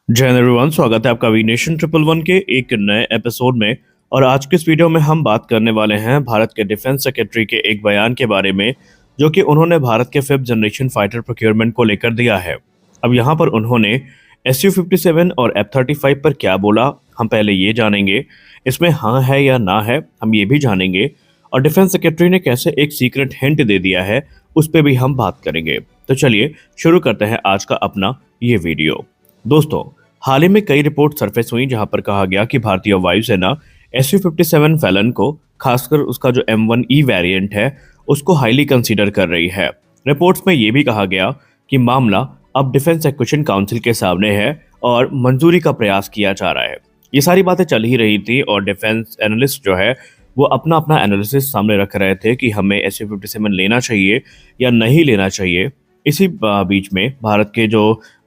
जय हिंद एवरीवन, स्वागत है आपका वी नेशन 111 के एक नए एपिसोड में। और आज के इस वीडियो में हम बात करने वाले हैं भारत के डिफेंस सेक्रेटरी के एक बयान के बारे में, जो कि उन्होंने भारत के 5th जनरेशन फाइटर प्रोक्योरमेंट को लेकर दिया है। अब यहाँ पर उन्होंने Su-57 और F-35 पर क्या बोला, हम पहले ये जानेंगे। इसमें हाँ है या ना है, हम ये भी जानेंगे। और डिफेंस सेक्रेटरी ने कैसे एक सीक्रेट हिंट दे दिया है, उस पर भी हम बात करेंगे। तो चलिए शुरू करते हैं आज का अपना ये वीडियो। दोस्तों, हाल ही में कई रिपोर्ट सरफेस हुई जहां पर कहा गया कि भारतीय वायुसेना Su-57 फैलन को, खासकर उसका जो M1E वेरिएंट है, उसको हाईली कंसीडर कर रही है। रिपोर्ट्स में यह भी कहा गया कि मामला अब डिफेंस एक्विजिशन काउंसिल के सामने है और मंजूरी का प्रयास किया जा रहा है। ये सारी बातें चल ही रही थी और डिफेंस एनालिस्ट जो है वो अपना अपना एनालिसिस सामने रख रहे थे कि हमें Su-57 लेना चाहिए या नहीं लेना चाहिए। इसी बीच में भारत के जो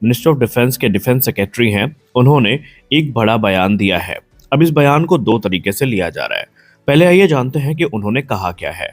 मिनिस्टर ऑफ डिफेंस के डिफेंस सेक्रेटरी हैं, उन्होंने एक बड़ा बयान दिया है। अब इस बयान को दो तरीके से लिया जा रहा है। पहले आइए जानते हैं कि उन्होंने कहा क्या है।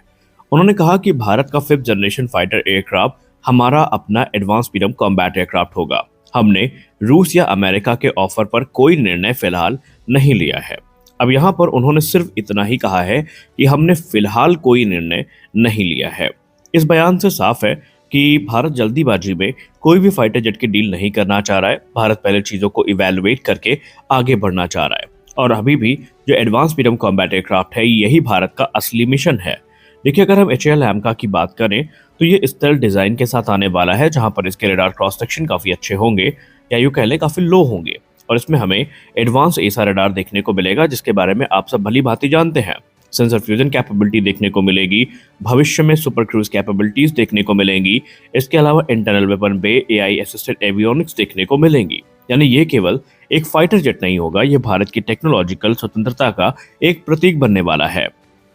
उन्होंने कहा कि भारत का 5th जनरेशन फाइटर एयरक्राफ्ट हमारा अपना एडवांस मीडियम कॉम्बैट एयरक्राफ्ट होगा। हमने रूस या अमेरिका के ऑफर पर कोई निर्णय फिलहाल नहीं लिया है। अब यहाँ पर उन्होंने सिर्फ इतना ही कहा है कि हमने फिलहाल कोई निर्णय नहीं लिया है। इस बयान से साफ है कि भारत जल्दीबाजी में कोई भी फाइटर जेट की डील नहीं करना चाह रहा है। भारत पहले चीज़ों को इवैल्यूएट करके आगे बढ़ना चाह रहा है। और अभी भी जो एडवांस मीडियम कॉम्बैट एयरक्राफ्ट है, यही भारत का असली मिशन है। देखिए, अगर हम HAL AMCA की बात करें तो ये स्टेल्थ डिज़ाइन के साथ आने वाला है, जहां पर इसके रेडार क्रॉस सेक्शन काफ़ी अच्छे होंगे, या यूँ कह लें काफ़ी लो होंगे। और इसमें हमें एडवांस एसा रेडार देखने को मिलेगा, जिसके बारे में आप सब भली भांति जानते हैं। सेंसर फ्यूजन कैपेबिलिटी देखने को मिलेगी, भविष्य में सुपर क्रूज कैपेबिलिटीज देखने को मिलेंगी। इसके अलावा इंटरनल वेपन बे, AI असिस्टेड एवियोनिक्स देखने को मिलेंगी। यानी ये केवल एक फाइटर जेट नहीं होगा, ये भारत की टेक्नोलॉजिकल स्वतंत्रता का एक प्रतीक बनने वाला है।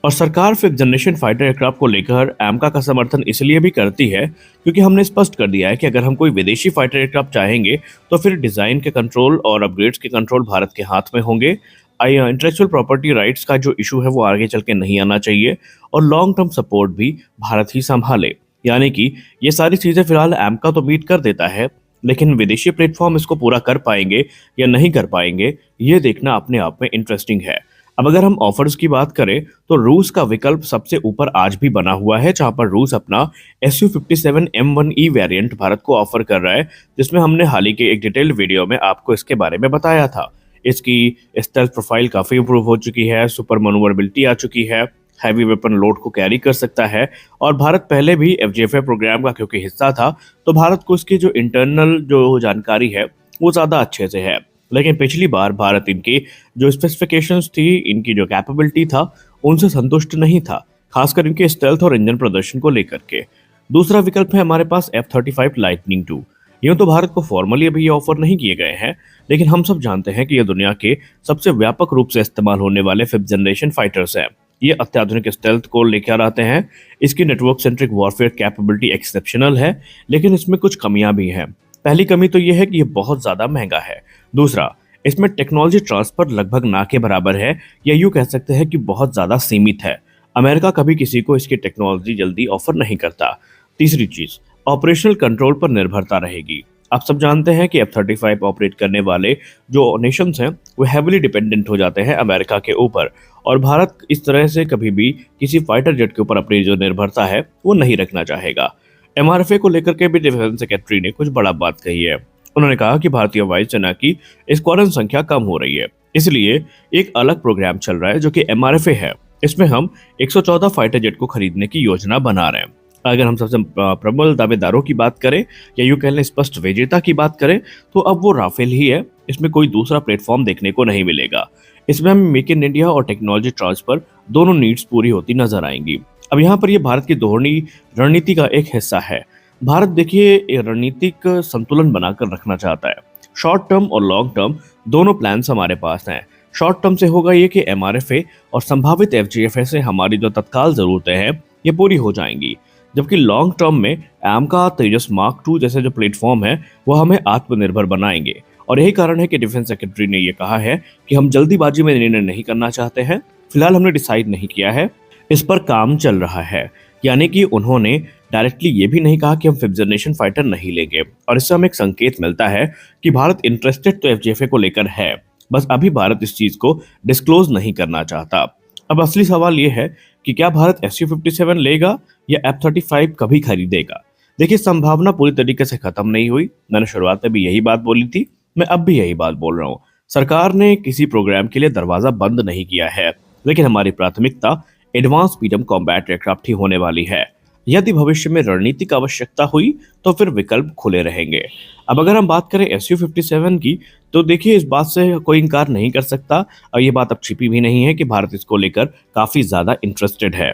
और सरकार 5th जनरेशन फाइटर एयरक्राफ्ट को लेकर AMCA का समर्थन इसलिए भी करती है क्योंकि हमने स्पष्ट कर दिया है कि अगर हम कोई विदेशी फाइटर एयरक्राफ्ट चाहेंगे तो फिर डिजाइन के कंट्रोल और अपग्रेड्स के कंट्रोल भारत के हाथ में होंगे। इंटेलेक्चुअल प्रॉपर्टी राइट्स का जो इशू है वो आगे चल के नहीं आना चाहिए, और लॉन्ग टर्म सपोर्ट भी भारत ही संभाले। यानी कि ये सारी चीज़ें फिलहाल AMCA तो मीट कर देता है, लेकिन विदेशी प्लेटफॉर्म इसको पूरा कर पाएंगे या नहीं कर पाएंगे, ये देखना अपने आप में इंटरेस्टिंग है। अब अगर हम ऑफर्स की बात करें तो रूस का विकल्प सबसे ऊपर आज भी बना हुआ है, जहां पर रूस अपना Su-57 M1E वेरिएंट भारत को ऑफर कर रहा है, जिसमें हमने हाल ही के एक डिटेल्ड वीडियो में आपको इसके बारे में बताया था। इसकी स्टेल्थ प्रोफाइल काफ़ी इंप्रूव हो चुकी है, सुपर मनूवरेबिलिटी आ चुकी है, हैवी वेपन लोड को कैरी कर सकता है। और भारत पहले भी FGFA प्रोग्राम का क्योंकि हिस्सा था, तो भारत को इसकी जो इंटरनल जो जानकारी है वो ज़्यादा अच्छे से है। लेकिन पिछली बार भारत इनकी जो स्पेसिफिकेशंस थी, इनकी जो कैपेबिलिटी था, उनसे संतुष्ट नहीं था, खासकर इनके स्टेल्थ और इंजन प्रदर्शन को लेकर के। दूसरा विकल्प है हमारे पास F-35 लाइटनिंग II। यूँ तो भारत को फॉर्मली अभी ये ऑफर नहीं किए गए हैं, लेकिन हम सब जानते हैं कि ये दुनिया के सबसे व्यापक रूप से इस्तेमाल होने वाले 5th जनरेशन फाइटर्स हैं। ये अत्याधुनिक स्टेल्थ को लेकर आते हैं। इसकी network centric warfare capability exceptional है, लेकिन इसमें कुछ कमियां भी हैं। पहली कमी तो ये है कि ये बहुत ज़्यादा महंगा है। दूसरा, इसमें टेक्नोलॉजी ट्रांसफर लगभग ना के बराबर है, या यूँ कह सकते हैं कि बहुत ज़्यादा सीमित है। अमेरिका कभी किसी को इसकी टेक्नोलॉजी जल्दी ऑफर नहीं करता। तीसरी चीज़, ऑपरेशनल कंट्रोल पर निर्भरता रहेगी। आप सब जानते हैं कि F-35 ऑपरेट करने वाले जो नेशंस हैं वो हैविली डिपेंडेंट हो जाते हैं अमेरिका के ऊपर, और भारत इस तरह से कभी भी किसी फाइटर जेट के ऊपर अपनी जो निर्भरता है वो नहीं रखना चाहेगा। MRFA को लेकर के भी डिफेंस सेक्रेटरी ने कुछ बड़ा बात कही है। उन्होंने कहा कि भारतीय वायुसेना की स्क्वाड्रन संख्या कम हो रही है, इसलिए एक अलग प्रोग्राम चल रहा है जो कि MRFA है। इसमें हम 114 फाइटर जेट को खरीदने की योजना बना रहे हैं। अगर हम सबसे प्रबल दावेदारों की बात करें, या यूँ कह लें स्पष्ट विजेता की बात करें, तो अब वो राफेल ही है। इसमें कोई दूसरा प्लेटफॉर्म देखने को नहीं मिलेगा। इसमें हमें मेक इन इंडिया और टेक्नोलॉजी ट्रांसफर दोनों नीड्स पूरी होती नजर आएंगी। अब यहाँ पर ये भारत की दोहरी रणनीति का एक हिस्सा है। भारत देखिए रणनीतिक संतुलन बनाकर रखना चाहता है। शॉर्ट टर्म और लॉन्ग टर्म दोनों प्लान्स हमारे पास हैं। शॉर्ट टर्म से होगा ये कि MRFA और संभावित FGFA से हमारी जो तत्काल ज़रूरतें हैं ये पूरी हो जाएंगी, जबकि लॉन्ग टर्म में AMCA, तेजस मार्क II जैसे जो प्लेटफॉर्म है वो हमें आत्मनिर्भर बनाएंगे। और यही कारण है कि डिफेंस सेक्रेटरी ने ये कहा है कि हम जल्दीबाजी में निर्णय नहीं करना चाहते हैं। फिलहाल हमने डिसाइड नहीं किया है, इस पर काम चल रहा है। यानी कि उन्होंने डायरेक्टली ये भी नहीं कहा कि हम फिफ्थ जनरेशन फाइटर नहीं लेंगे। और इससे हमें एक संकेत मिलता है कि भारत इंटरेस्टेड तो एफजेएफए को लेकर है, बस अभी भारत इस चीज को डिस्क्लोज नहीं करना चाहता। अब असली सवाल ये है कि क्या भारत SU-57 लेगा या F-35 कभी खरीदेगा। देखिए, संभावना पूरी तरीके से खत्म नहीं हुई। मैंने शुरुआत में भी यही बात बोली थी, मैं अब भी यही बात बोल रहा हूँ। सरकार ने किसी प्रोग्राम के लिए दरवाजा बंद नहीं किया है, लेकिन हमारी प्राथमिकता एडवांस मीडियम कॉम्बैट एयरक्राफ्ट ही होने वाली है। यदि भविष्य में रणनीतिक आवश्यकता हुई तो फिर विकल्प खुले रहेंगे। अब अगर हम बात करें SU-57 की, तो देखिए, इस बात से कोई इनकार नहीं कर सकता और ये बात अब छिपी भी नहीं है कि भारत इसको लेकर काफी ज्यादा इंटरेस्टेड है।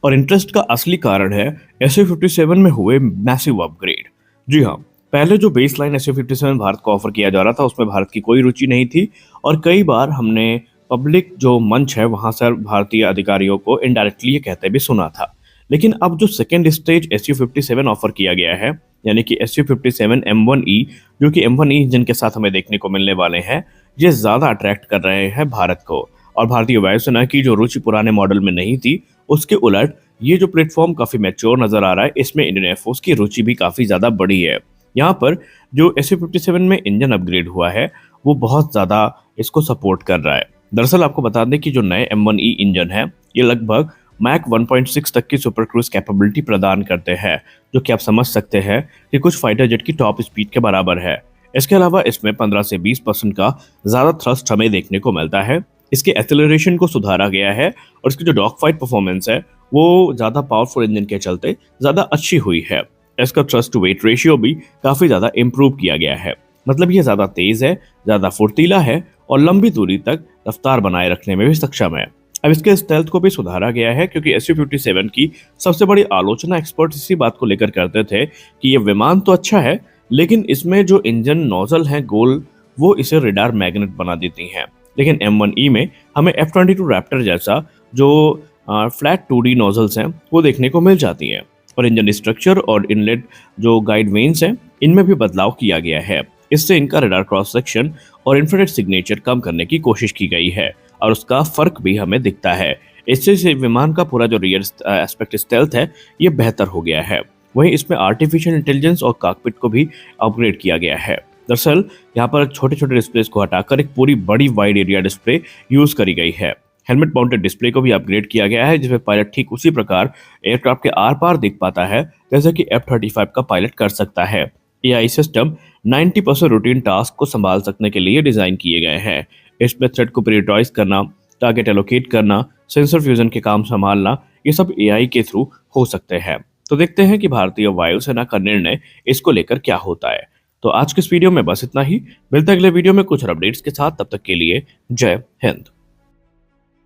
और इंटरेस्ट का असली कारण है SU-57 में हुए मैसिव अपग्रेड। जी हाँ, पहले जो बेस लाइन SU-57 भारत को ऑफर किया जा रहा था उसमें भारत की कोई रुचि नहीं थी, और कई बार हमने पब्लिक जो मंच है वहां से भारतीय अधिकारियों को इनडायरेक्टली ये कहते भी सुना था। लेकिन अब जो सेकेंड स्टेज SU-57 ऑफर किया गया है, यानी कि SU-57 M1E, जो कि M1E इंजन के साथ हमें देखने को मिलने वाले हैं, ये ज्यादा अट्रैक्ट कर रहे हैं भारत को। और भारतीय वायुसेना की जो रुचि पुराने मॉडल में नहीं थी, उसके उलट ये जो प्लेटफॉर्म काफी मैच्योर नजर आ रहा है, इसमें इंडियन एयरफोर्स की रुचि भी काफी ज्यादा बड़ी है। यहाँ पर जो SU-57 में इंजन अपग्रेड हुआ है वो बहुत ज्यादा इसको सपोर्ट कर रहा है। दरअसल आपको बता दें कि जो नए M1E इंजन है ये लगभग मैक 1.6 तक की सुपर क्रूज कैपेबिलिटी प्रदान करते हैं, जो कि आप समझ सकते हैं कि कुछ फाइटर जेट की टॉप स्पीड के बराबर है। इसके अलावा इसमें 15 से 20% का ज्यादा थ्रस्ट हमें देखने को मिलता है। इसके एक्सेलरेशन को सुधारा गया है और इसकी जो डॉग फाइट परफॉर्मेंस है वो ज्यादा पावरफुल इंजन के चलते ज्यादा अच्छी हुई है। इसका थ्रस्ट टू वेट रेशियो भी काफी ज्यादा इंप्रूव किया गया है। मतलब ये ज्यादा तेज है, ज्यादा फुर्तीला है और लंबी दूरी तक रफ्तार बनाए रखने में भी सक्षम है। अब इसके स्टेल्थ को भी सुधारा गया है, क्योंकि SU-57 की सबसे बड़ी आलोचना एक्सपर्ट इसी बात को लेकर करते थे कि ये विमान तो अच्छा है, लेकिन इसमें जो इंजन नोजल है गोल, वो इसे रेडार मैग्नेट बना देती हैं। लेकिन M1E में हमें F-22 रैप्टर जैसा जो फ्लैट 2D नोजल्स हैं वो देखने को मिल जाती हैं। और इंजन स्ट्रक्चर और इनलेट जो गाइड वेन्स हैं इनमें भी बदलाव किया गया है। इससे इनका रेडार क्रॉस सेक्शन और इंफ्रारेड सिग्नेचर कम करने की कोशिश की गई है और उसका फर्क भी हमें दिखता है। इससे विमान का पूरा जो रियर एस्पेक्ट स्टेल्थ है ये बेहतर हो गया है। वहीं इसमें आर्टिफिशियल इंटेलिजेंस और कॉकपिट को भी अपग्रेड किया गया है। दरअसल यहाँ पर छोटे छोटे डिस्प्लेस को हटाकर एक पूरी बड़ी वाइड एरिया डिस्प्ले यूज करी गई है। हेलमेट माउंटेड डिस्प्ले को भी अपग्रेड किया गया है, जिसमें पायलट ठीक उसी प्रकार एयरक्राफ्ट के आर पार दिख पाता है जैसे कि F-35 का पायलट कर सकता है। AI सिस्टम 90% रूटीन टास्क को संभाल सकने के लिए डिजाइन किए गए हैं। इसमें थ्रेड को प्रियोरिटाइज करना, टारगेट एलोकेट करना, सेंसर फ्यूजन के काम संभालना, ये सब AI के थ्रू हो सकते हैं। तो देखते हैं कि भारतीय वायुसेना का निर्णय इसको लेकर क्या होता है। तो आज के इस वीडियो में बस इतना ही। मिलते हैं अगले वीडियो में कुछ और अपडेट्स के साथ। तब तक के लिए जय हिंद।